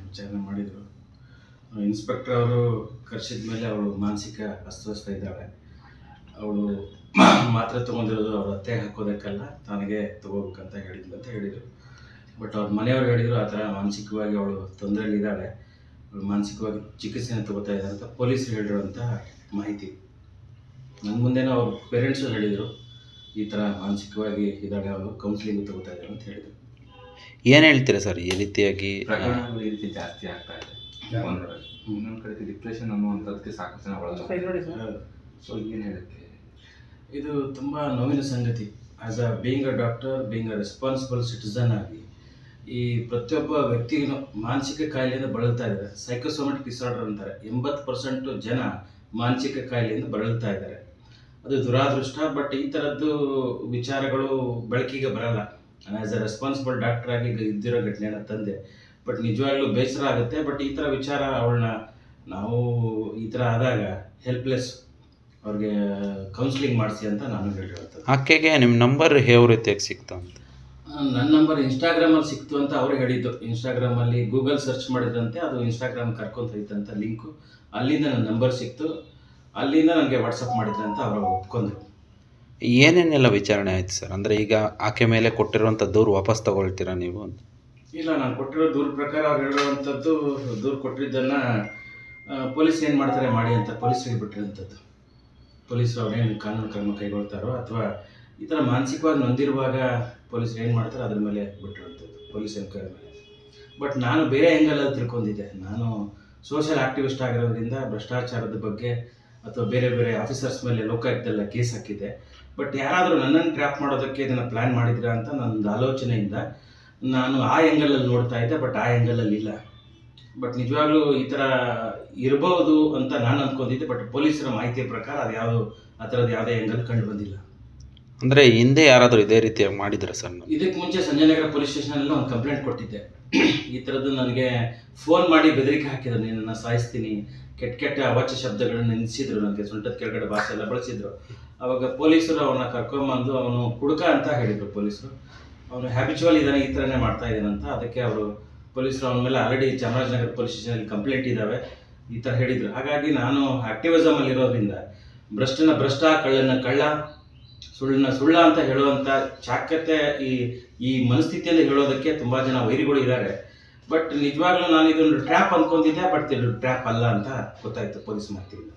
ವಿಚಾರಣೆ ಮಾಡಿದರು. ಇನ್ಸ್ಪೆಕ್ಟರ್ ಅವರು ಕರೆಸಿದ ಮೇಲೆ ಅವಳು ಮಾನಸಿಕ ಅಸ್ವಸ್ಥ ಇದ್ದಾಳೆ. ಅವಳು ಮಾತ್ರೆ ತೊಗೊಂಡಿರೋದು ಅವ್ರ ಅತ್ತೆ ಹಾಕೋದಕ್ಕಲ್ಲ, ತನಗೆ ತೊಗೋಬೇಕಂತ ಹೇಳಿದರು. ಬಟ್ ಅವ್ರ ಮನೆಯವ್ರು ಹೇಳಿದರು ಆ ಥರ ಮಾನಸಿಕವಾಗಿ ಅವಳು ತೊಂದರೆಯಲ್ಲಿದ್ದಾಳೆ, ಅವಳು ಮಾನಸಿಕವಾಗಿ ಚಿಕಿತ್ಸೆನ ತಗೋತಾ ಇದ್ದಾರೆ ಅಂತ ಪೊಲೀಸರು ಹೇಳಿರುವಂಥ ಮಾಹಿತಿ. ನನ್ನ ಮುಂದೆನೂ ಅವ್ರ ಪೇರೆಂಟ್ಸು ಹೇಳಿದರು, ಈ ಥರ ಮಾನಸಿಕವಾಗಿ ಇದ್ದಾಳೆ, ಅವಳು ಕೌನ್ಸಿಲಿಂಗ್ ತಗೋತಾ ಇದ್ದಾಳೆ ಅಂತ ಹೇಳಿದರು. ಏನು ಹೇಳ್ತೀರಾ ಸರ್ ಈ ರೀತಿಯಾಗಿ? ಪ್ರಕರಣಗಳು ಈ ರೀತಿ ಜಾಸ್ತಿ ಆಗ್ತಾ ಇದೆ. ಇನ್ನೊಂದು ಕಡೆಗೆ ಡಿಪ್ರೆಷನ್ ಅನ್ನುವಂಥದ್ದಕ್ಕೆ ಸಾಕಷ್ಟು ಜನ ಒಳಗಾಗ್ತಾರೆ. ಸೊ ಏನು ಹೇಳಕ್ಕೆ ಇದು ತುಂಬ ನೋವಿನ ಸಂಗತಿ. As a being a doctor, being a responsible citizen ಆಗಿ ಈ ಪ್ರತಿಯೊಬ್ಬ ವ್ಯಕ್ತಿಗೂ ಮಾನಸಿಕ ಕಾಯಿಲೆಯಿಂದ ಬಳಲ್ತಾ ಇದ್ದಾರೆ. ಸೈಕೋಸೋಮೆಟಿಕ್ ಡಿಸಾರ್ಡರ್ ಅಂತಾರೆ. 80% ಜನ ಮಾನಸಿಕ ಕಾಯಿಲೆಯಿಂದ ಬಳಲ್ತಾ ಇದ್ದಾರೆ. ಅದು ದುರಾದೃಷ್ಟ. ಬಟ್ ಈ ಥರದ್ದು ವಿಚಾರಗಳು ಬೆಳಕಿಗೆ ಬರಲ್ಲ. ಆ್ಯಸ್ ಅ ರೆಸ್ಪಾನ್ಸಿಬಲ್ ಡಾಕ್ಟರ್ ಆಗಿ ಇದ್ದಿರೋ ಘಟನೆನ ತಂದೆ. ಬಟ್ ನಿಜವಾಗ್ಲೂ ಬೇಸರ ಆಗುತ್ತೆ. ಬಟ್ ಈ ಥರ ವಿಚಾರ ಅವಳನ್ನ ನಾವು ಈ ಥರ ಆದಾಗ ಹೆಲ್ಪ್ಲೆಸ್, ಅವ್ರಿಗೆ ಕೌನ್ಸಿಲಿಂಗ್ ಮಾಡಿಸಿ ಅಂತ ನಾನು ಹೇಳಿರೋಂಥದ್ದು. ಆಕೆಗೆ ನಿಮ್ಮ ನಂಬರ್ ಯಾವ ರೀತಿಯಾಗಿ ಸಿಕ್ತು ಅಂತ? ನನ್ನ ನಂಬರ್ ಇನ್ಸ್ಟಾಗ್ರಾಮಲ್ಲಿ ಸಿಕ್ತು ಅಂತ ಅವ್ರು ಹೇಳಿದ್ದು. ಇನ್ಸ್ಟಾಗ್ರಾಮಲ್ಲಿ ಗೂಗಲ್ ಸರ್ಚ್ ಮಾಡಿದ್ರಂತೆ, ಅದು ಇನ್ಸ್ಟಾಗ್ರಾಮ್ ಕರ್ಕೊಂತೈತಂತ ಲಿಂಕು. ಅಲ್ಲಿಂದ ನನ್ನ ನಂಬರ್ ಸಿಕ್ತು, ಅಲ್ಲಿಂದ ನನಗೆ ವಾಟ್ಸಪ್ ಮಾಡಿದ್ರಂತ ಅವರು ಒಪ್ಕೊಂಡ್ರು. ಏನೇನೆಲ್ಲ ವಿಚಾರಣೆ ಆಯ್ತು ಸರ್? ಅಂದರೆ ಈಗ ಆಕೆ ಮೇಲೆ ಕೊಟ್ಟಿರುವಂಥ ದೂರು ವಾಪಸ್ ತಗೊಳ್ತೀರಾ ನೀವು ಅಂತ? ಇಲ್ಲ, ನಾನು ಕೊಟ್ಟಿರೋ ದೂರ ಪ್ರಕಾರ ಅವ್ರು ಹೇಳಿರುವಂಥದ್ದು, ದೂರು ಕೊಟ್ಟಿದ್ದನ್ನು ಪೊಲೀಸ್ ಏನು ಮಾಡ್ತಾರೆ ಮಾಡಿ ಅಂತ ಪೊಲೀಸರಿಗೆ ಬಿಟ್ಟಿರೋಂಥದ್ದು. ಪೊಲೀಸರು ಅವ್ರೇನು ಕಾನೂನು ಕ್ರಮ ಕೈಗೊಳ್ತಾರೋ ಅಥವಾ ಈ ಥರ ಮಾನಸಿಕವಾಗಿ ನೊಂದಿರುವಾಗ ಪೊಲೀಸರು ಏನು ಮಾಡ್ತಾರೋ ಅದ್ರ ಮೇಲೆ ಬಿಟ್ಟಿರೋಂಥದ್ದು, ಪೊಲೀಸ್ ಎನ್ಕ್ವೈರಿ ಮೇಲೆ. ಬಟ್ ನಾನು ಬೇರೆ ಆ್ಯಂಗಲಲ್ಲಿ ತಿಳ್ಕೊಂಡಿದ್ದೆ. ನಾನು ಸೋಷಿಯಲ್ ಆ್ಯಕ್ಟಿವಿಸ್ಟ್ ಆಗಿರೋದ್ರಿಂದ ಭ್ರಷ್ಟಾಚಾರದ ಬಗ್ಗೆ ಅಥವಾ ಬೇರೆ ಬೇರೆ ಆಫೀಸರ್ಸ್ ಮೇಲೆ ಲೋಕಾಯುಕ್ತದಲ್ಲ ಕೇಸ್ ಹಾಕಿದ್ದೆ. ಬಟ್ ಯಾರಾದರೂ ನನ್ನನ್ನು ಟ್ರ್ಯಾಪ್ ಮಾಡೋದಕ್ಕೆ ಇದನ್ನು ಪ್ಲ್ಯಾನ್ ಮಾಡಿದ್ರಾ ಅಂತ ನನ್ನದು ಆಲೋಚನೆಯಿಂದ ನಾನು ಆ ಆ್ಯಂಗಲಲ್ಲಿ ನೋಡ್ತಾ ಇದ್ದೆ. ಬಟ್ ಆ ಆ್ಯಂಗಲಲ್ಲಿ ಇಲ್ಲ. ಬಟ್ ನಿಜವಾಗ್ಲೂ ಈ ಥರ ಇರ್ಬೋದು ಅಂತ ನಾನು ಅಂದ್ಕೊಂಡಿದ್ದೆ. ಬಟ್ ಪೊಲೀಸರ ಮಾಹಿತಿಯ ಪ್ರಕಾರ ಅದು ಯಾವುದು ಆ ಥರದ್ದು ಯಾವುದೇ ಆ್ಯಂಗಲ್ ಕಂಡು ಬಂದಿಲ್ಲ. ಅಂದರೆ ಹಿಂದೆ ಯಾರಾದರೂ ಇದೇ ರೀತಿಯಾಗಿ ಮಾಡಿದ್ರೆ ಸರ್? ಇದಕ್ಕೆ ಮುಂಚೆ ಸಂಜಯನಗರ ಪೊಲೀಸ್ ಸ್ಟೇಷನಲ್ಲಿ ಒಂದು ಕಂಪ್ಲೇಂಟ್ ಕೊಟ್ಟಿದ್ದೆ. ಈ ಥರದ್ದು ನನಗೆ ಫೋನ್ ಮಾಡಿ ಬೆದರಿಕೆ ಹಾಕಿದ್ರು, ನಿನ್ನನ್ನು ಸಾಯಿಸ್ತೀನಿ, ಕೆಟ್ಟ ಅವಾಚ್ಯ ಶಬ್ದಗಳನ್ನ ನೆನೆಸಿದ್ರು, ನನಗೆ ಸೊಂಟದ ಕೆಳಗಡೆ ಭಾಷೆ ಎಲ್ಲ ಬಳಸಿದ್ರು. ಆವಾಗ ಪೊಲೀಸರು ಅವನ್ನ ಕರ್ಕೊಂಬಂದು ಅವನು ಕುಡುಕ ಅಂತ ಹೇಳಿದರು ಪೊಲೀಸರು. ಅವನು ಹ್ಯಾಬಿಚುವಲ್ ಇದ್ದಾನೆ, ಈ ಥರನೇ ಮಾಡ್ತಾ ಇದ್ದಾನೆ ಅಂತ. ಅದಕ್ಕೆ ಅವರು ಪೊಲೀಸರು ಅವನ ಮೇಲೆ ಆಲ್ರೆಡಿ ಚಾಮರಾಜನಗರ ಪೊಲೀಸ್ ಸ್ಟೇಷನಲ್ಲಿ ಕಂಪ್ಲೇಂಟ್ ಇದ್ದಾವೆ, ಈ ಥರ ಹೇಳಿದರು. ಹಾಗಾಗಿ ನಾನು ಆ್ಯಕ್ಟಿವಿಸಮಲ್ಲಿ ಇರೋದ್ರಿಂದ ಭ್ರಷ್ಟನ ಭ್ರಷ್ಟ, ಕಳ್ಳನ ಕಳ್ಳ, ಸುಳ್ಳನ್ನ ಸುಳ್ಳ ಅಂತ ಹೇಳುವಂಥ ಚಾಕ್ಯತೆ ಈ ಮನಸ್ಥಿತಿಯಲ್ಲಿ ಹೇಳೋದಕ್ಕೆ ತುಂಬ ಜನ ವೈರಿಗಳು ಇದ್ದಾರೆ. ಬಟ್ ನಿಜವಾಗ್ಲೂ ನಾನು ಇದೊಂದು ಟ್ರ್ಯಾಪ್ ಅಂದ್ಕೊಂಡಿದ್ದೆ. ಬಟ್ ಇದು ಟ್ರ್ಯಾಪ್ ಅಲ್ಲ ಅಂತ ಗೊತ್ತಾಯಿತು ಪೊಲೀಸ್ ಮಾಹಿತಿಯಿಂದ.